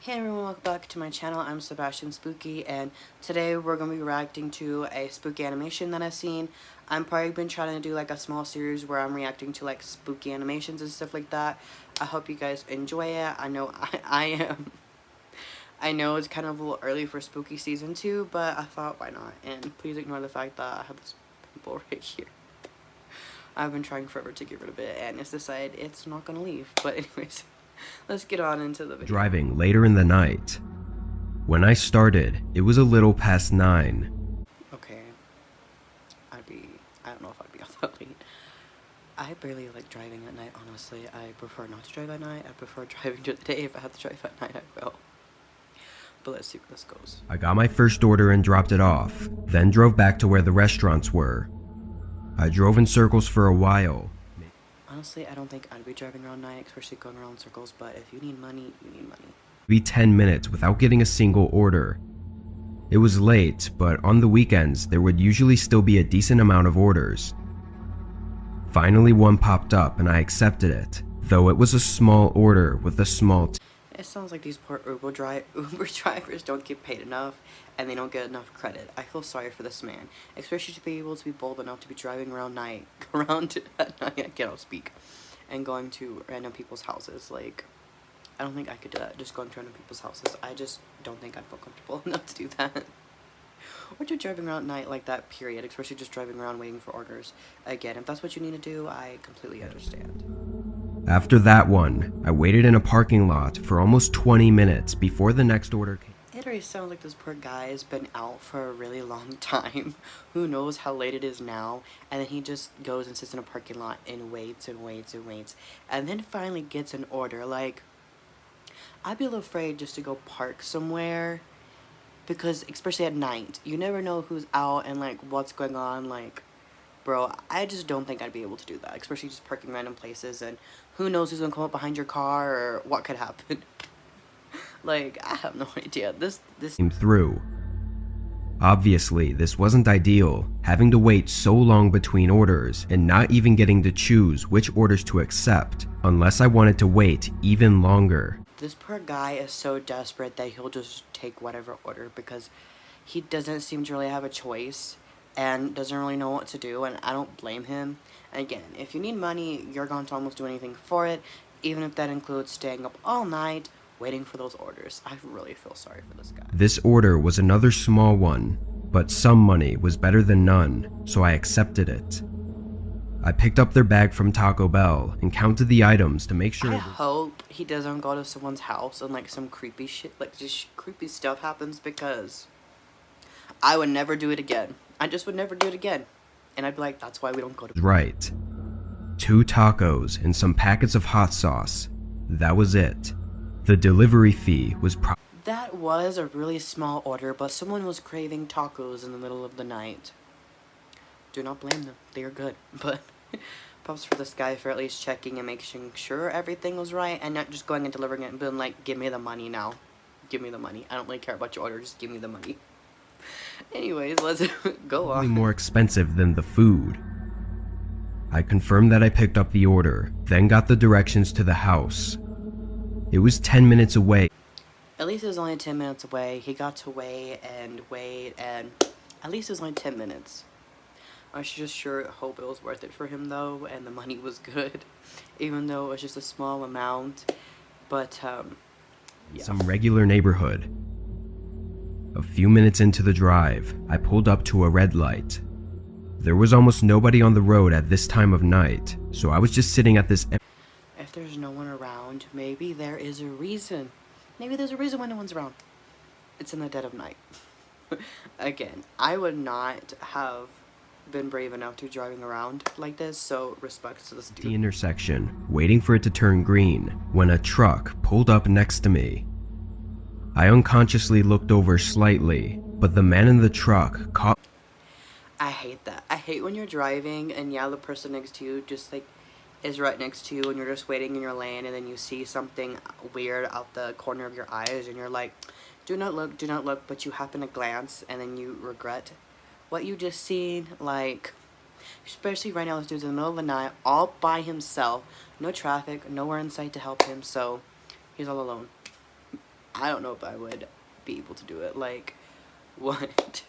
Hey everyone, welcome back to my channel. I'm Sebastian Spooky, and today we're going to be reacting to a spooky animation that I've seen. I'm probably been trying to do like a small series where I'm reacting to like spooky animations and stuff like that. I hope you guys enjoy it. I know I am. I know it's kind of a little early for spooky season 2, but I thought why not? And please ignore the fact that I have this pimple right here. I've been trying forever to get rid of it, and it's decided it's not going to leave. But anyways, let's get on into the video. Driving later in the night. When I started, it was a little past 9. Okay. I don't know if I'd be out that late. I barely like driving at night, honestly. I prefer not to drive at night. I prefer driving during the day. If I have to drive at night, I will. But let's see where this goes. I got my first order and dropped it off, then drove back to where the restaurants were. I drove in circles for a while. Honestly, I don't think I'd be driving around night, especially going around in circles, but if you need money, you need money. Maybe 10 minutes without getting a single order. It was late, but on the weekends, there would usually still be a decent amount of orders. Finally, one popped up and I accepted it, though it was a small order with a small It sounds like these poor Uber drivers don't get paid enough, and they don't get enough credit. I feel sorry for this man, especially to be able to be bold enough to be driving around at night, I cannot speak, and going to random people's houses. Like, I don't think I could do that, just going to random people's houses. I just don't think I'd feel comfortable enough to do that. Or just driving around at night like that, period, especially just driving around waiting for orders. Again, if that's what you need to do, I completely understand. After that one, I waited in a parking lot for almost 20 minutes before the next order came. It already sounds like this poor guy has been out for a really long time. Who knows how late it is now, and then he just goes and sits in a parking lot and waits and waits and waits, and then finally gets an order. Like, I'd be a little afraid just to go park somewhere, because especially at night, you never know who's out and like what's going on. Like, bro, I just don't think I'd be able to do that, especially just parking random places, and who knows who's gonna come up behind your car or what could happen. Like, I have no idea. This came through. Obviously, this wasn't ideal, having to wait so long between orders and not even getting to choose which orders to accept, unless I wanted to wait even longer. This poor guy is so desperate that he'll just take whatever order, because he doesn't seem to really have a choice and doesn't really know what to do, and I don't blame him. And again, if you need money, you're going to almost do anything for it, even if that includes staying up all night waiting for those orders. I really feel sorry for this guy. This order was another small one, but some money was better than none, so I accepted it. I picked up their bag from Taco Bell and counted the items to make sure. I hope he doesn't go to someone's house and like some creepy shit, like just creepy stuff happens, because I would never do it again. I just would never do it again. And I'd be like, that's why we don't go to. Right. 2 tacos and some packets of hot sauce. That was it. The delivery fee was That was a really small order, but someone was craving tacos in the middle of the night. Do not blame them. They are good. But props for this guy for at least checking and making sure everything was right, and not just going and delivering it and being like, give me the money now. Give me the money. I don't really care about your order. Just give me the money. Anyways, let's go on. More expensive than the food. I confirmed that I picked up the order, then got the directions to the house. It was 10 minutes away. At least it was only 10 minutes away. He got to wait, and at least it was only 10 minutes. I should just sure hope it was worth it for him though, and the money was good, even though it was just a small amount. But yeah. Some regular neighborhood. A few minutes into the drive, I pulled up to a red light. There was almost nobody on the road at this time of night, so I was just sitting at this. If there's no one around, maybe there is a reason. Maybe there's a reason why no one's around. It's in the dead of night. Again, I would not have been brave enough to be driving around like this, so respect to this dude. The intersection, waiting for it to turn green, when a truck pulled up next to me. I unconsciously looked over slightly, but the man in the truck caught. I hate that. I hate when you're driving and yeah, the person next to you just like is right next to you and you're just waiting in your lane, and then you see something weird out the corner of your eyes and you're like, do not look, but you happen to glance and then you regret what you just seen. Like, especially right now, this dude's in the middle of the night all by himself, no traffic, nowhere in sight to help him, so he's all alone. I don't know if I would be able to do it. Like, what?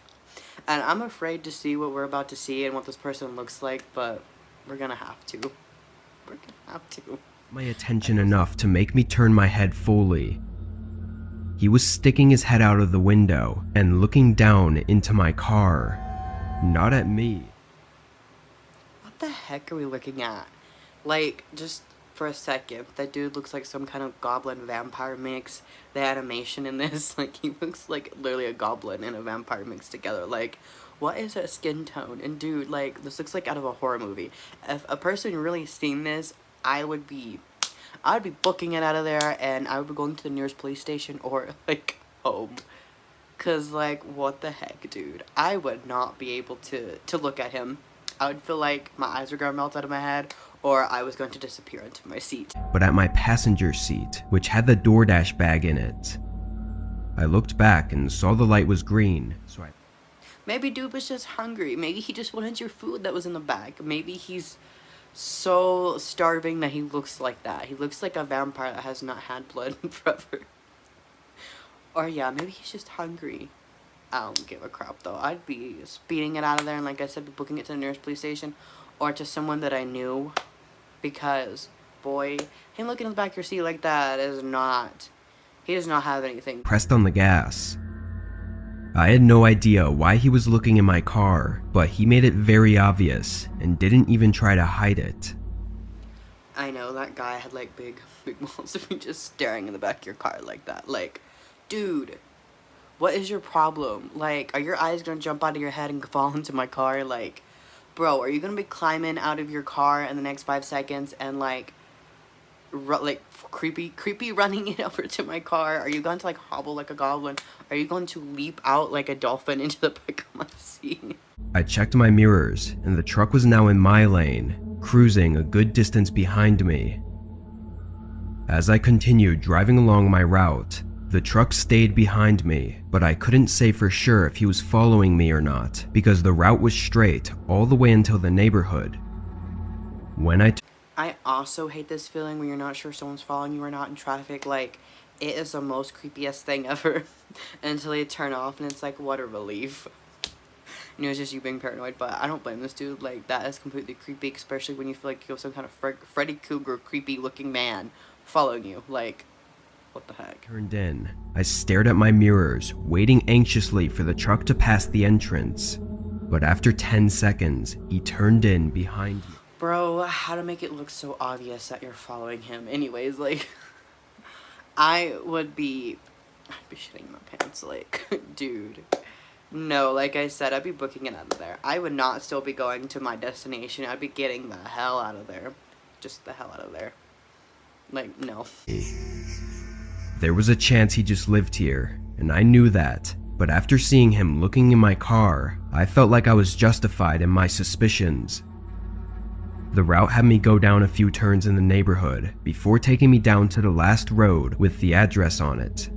And I'm afraid to see what we're about to see and what this person looks like, but we're gonna have to. We're gonna have to. My attention enough to make me turn my head fully. He was sticking his head out of the window and looking down into my car, not at me. What the heck are we looking at? Like, just for a second, that dude looks like some kind of goblin vampire mix. The animation in this, like, he looks like literally a goblin and a vampire mixed together. Like, what is that skin tone? And dude, like, this looks like out of a horror movie. If a person really seen this, I'd be booking it out of there, and I would be going to the nearest police station or, like, home. Cause, like, what the heck, dude? I would not be able to look at him. I would feel like my eyes were gonna melt out of my head, or I was going to disappear into my seat. But at my passenger seat, which had the DoorDash bag in it, I looked back and saw the light was green, so I... Maybe dude was just hungry. Maybe he just wanted your food that was in the bag. Maybe he's so starving that he looks like that. He looks like a vampire that has not had blood in forever. Or yeah, maybe he's just hungry. I don't give a crap though. I'd be speeding it out of there, and like I said, be booking it to the nearest police station or to someone that I knew, because boy, him looking in the back of your seat like that is not, he does not have anything. Pressed on the gas. I had no idea why he was looking in my car, but he made it very obvious and didn't even try to hide it. I know that guy had like big balls to be just staring in the back of your car like that. Like, dude, what is your problem? Like, are your eyes gonna jump out of your head and fall into my car? Like, bro, are you gonna be climbing out of your car in the next 5 seconds and like creepy running it over to my car? Are you going to like hobble like a goblin? Are you going to leap out like a dolphin into the back of my seat? I checked my mirrors, and the truck was now in my lane, cruising a good distance behind me. As I continued driving along my route, the truck stayed behind me, but I couldn't say for sure if he was following me or not, because the route was straight all the way until the neighborhood. When I also hate this feeling when you're not sure if someone's following you or not in traffic. Like, it is the most creepiest thing ever until you turn off and it's like, what a relief. You know, it's just you being paranoid, but I don't blame this dude. Like, that is completely creepy, especially when you feel like you have some kind of Freddy Krueger creepy looking man following you. Like, what the heck? Turned in, I stared at my mirrors, waiting anxiously for the truck to pass the entrance. But after 10 seconds, he turned in behind me. Bro, how to make it look so obvious that you're following him? Anyways, like, I'd be shitting my pants, like, dude. No, like I said, I'd be booking it out of there. I would not still be going to my destination. I'd be getting the hell out of there. Just the hell out of there. Like, no. There was a chance he just lived here, and I knew that. But after seeing him looking in my car, I felt like I was justified in my suspicions. The route had me go down a few turns in the neighborhood before taking me down to the last road with the address on it.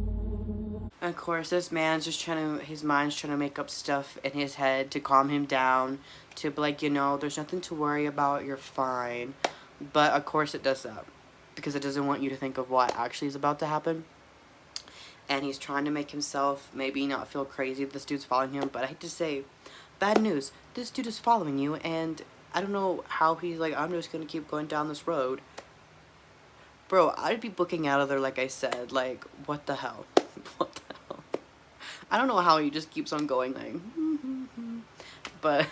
Of course, this man's just his mind's trying to make up stuff in his head to calm him down, to be like, you know, there's nothing to worry about, you're fine. But of course it does that, because it doesn't want you to think of what actually is about to happen. And he's trying to make himself maybe not feel crazy that this dude's following him, but I hate to say, bad news, this dude is following you, and I don't know how he's like, I'm just gonna keep going down this road. Bro, I'd be booking out of there, like I said. Like, what the hell? What the hell? I don't know how he just keeps on going, like, but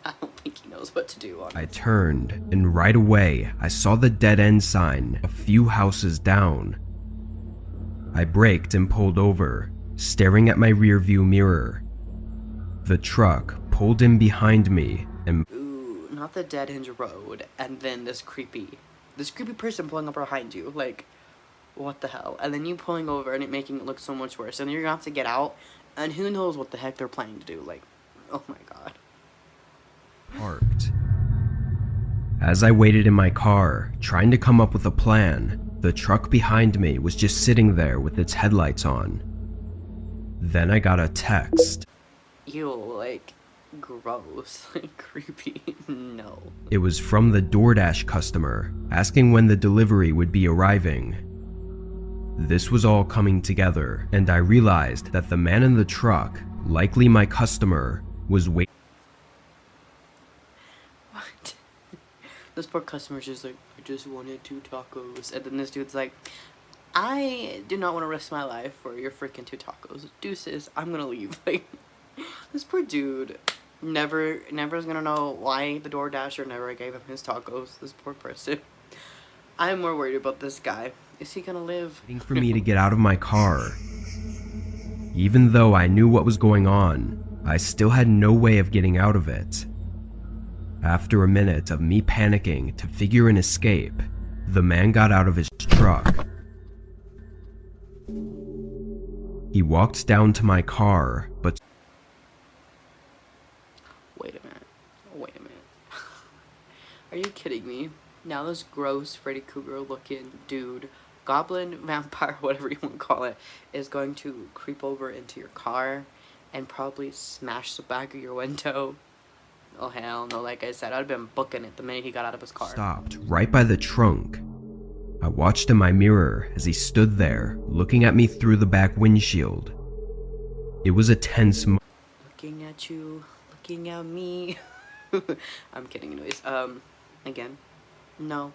I don't think he knows what to do, honestly. I turned, and right away, I saw the dead end sign a few houses down. I braked and pulled over, staring at my rearview mirror. The truck pulled in behind me and... Ooh, not the dead end road, and then this creepy person pulling up behind you, like, what the hell? And then you pulling over and it making it look so much worse, and then you're gonna have to get out, and who knows what the heck they're planning to do, like, oh my god. Parked. As I waited in my car, trying to come up with a plan, the truck behind me was just sitting there with its headlights on. Then I got a text. Ew, like, gross, like, creepy, no. It was from the DoorDash customer, asking when the delivery would be arriving. This was all coming together, and I realized that the man in the truck, likely my customer, was waiting. What? This poor customer's just like, I just wanted 2 tacos. And then this dude's like, I do not want to risk my life for your freaking 2 tacos. Deuces, I'm gonna leave. Like, this poor dude never is gonna know why the DoorDasher never gave him his tacos. This poor person. I'm more worried about this guy. Is he gonna live? Waiting for me to get out of my car. Even though I knew what was going on, I still had no way of getting out of it. After a minute of me panicking to figure an escape, the man got out of his truck. He walked down to my car, but Wait a minute. Wait a minute. Are you kidding me? Now this gross Freddy Krueger looking dude, goblin, vampire, whatever you want to call it, is going to creep over into your car and probably smash the back of your window. Oh hell no, like I said, I'd have been booking it the minute he got out of his car. stopped right by the trunk. I watched in my mirror as he stood there, looking at me through the back windshield. It was a tense moment. Looking at you, looking at me. I'm kidding anyways. Again. No.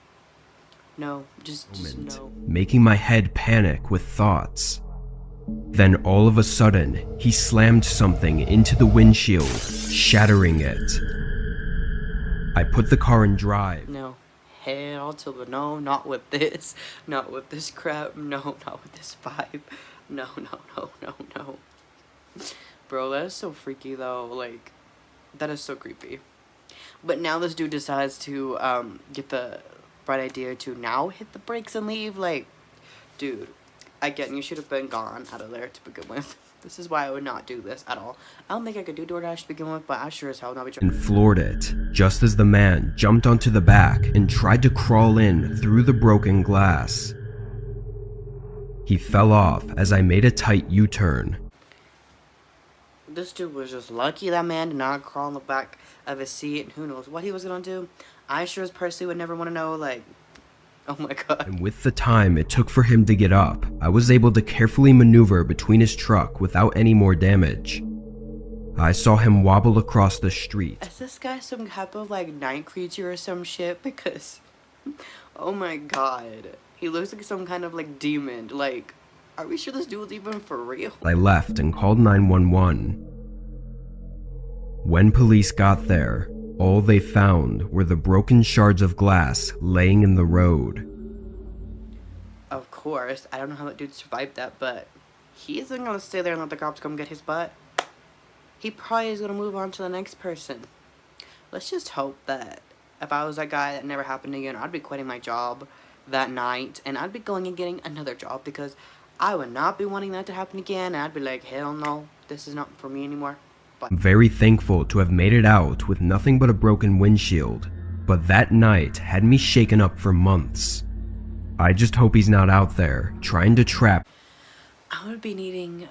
No. Just no. Making my head panic with thoughts. Then all of a sudden, he slammed something into the windshield, shattering it. I put the car in drive. No. Hell to the no, not with this. Not with this crap. No, not with this vibe. No, no, no, no, no. Bro, that is so freaky though. Like, that is so creepy. But now this dude decides to get the bright idea to now hit the brakes and leave. Like, dude, again, you should have been gone out of there to begin with. This is why I would not do this at all. I don't think I could do DoorDash to begin with, but I sure as hell not be trying. And floored it, just as the man jumped onto the back and tried to crawl in through the broken glass. He fell off as I made a tight U-turn. This dude was just lucky that man did not crawl on the back of his seat, and who knows what he was gonna do. I sure as personally would never want to know, like, oh my god. And with the time it took for him to get up, I was able to carefully maneuver between his truck without any more damage. I saw him wobble across the street. Is this guy some type of, like, night creature or some shit? Because, oh my god. He looks like some kind of, like, demon. Like, are we sure this dude's even for real? I left and called 911. When police got there, all they found were the broken shards of glass laying in the road. Of course. I don't know how that dude survived that, but he isn't gonna stay there and let the cops come get his butt. He probably is gonna move on to the next person. Let's just hope that if I was that guy, that never happened again, I'd be quitting my job that night, and I'd be going and getting another job, because I would not be wanting that to happen again, and I'd be like, hell no, this is not for me anymore. But I'm very thankful to have made it out with nothing but a broken windshield, but that night had me shaken up for months. I just hope he's not out there trying to trap. I'd be needing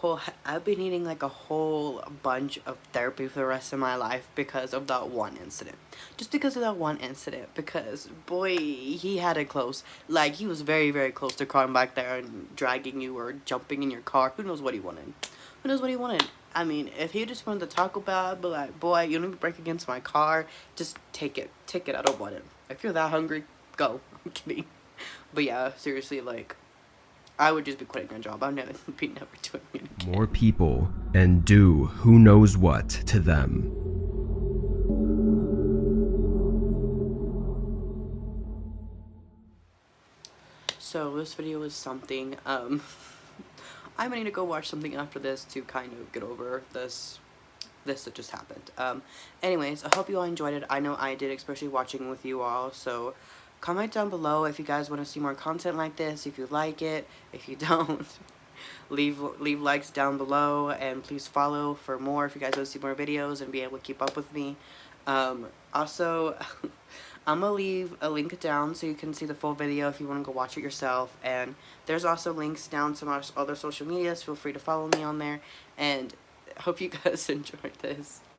like a whole bunch of therapy for the rest of my life because of that one incident. Just because of that one incident, because boy, he had it close. Like, he was very, very close to crawling back there and dragging you or jumping in your car. Who knows what he wanted? Who knows what he wanted? I mean, if he just wanted to Taco Bell, I'd be like, boy, you don't even break against my car. Just take it. Take it. I don't want it. If you're that hungry, go. I'm kidding. But yeah, seriously, like, I would just be quitting my job. I'd never doing it again. More people and do who knows what to them. So this video is something, I'm gonna need to go watch something after this to kind of get over this that just happened. Anyways, I hope you all enjoyed it. I know I did, especially watching with you all. So comment down below if you guys want to see more content like this, if you like it. If you don't, leave likes down below, and please follow for more if you guys want to see more videos and be able to keep up with me. Also, I'm gonna leave a link down so you can see the full video if you want to go watch it yourself, and there's also links down to my other social medias. Feel free to follow me on there, and hope you guys enjoyed this.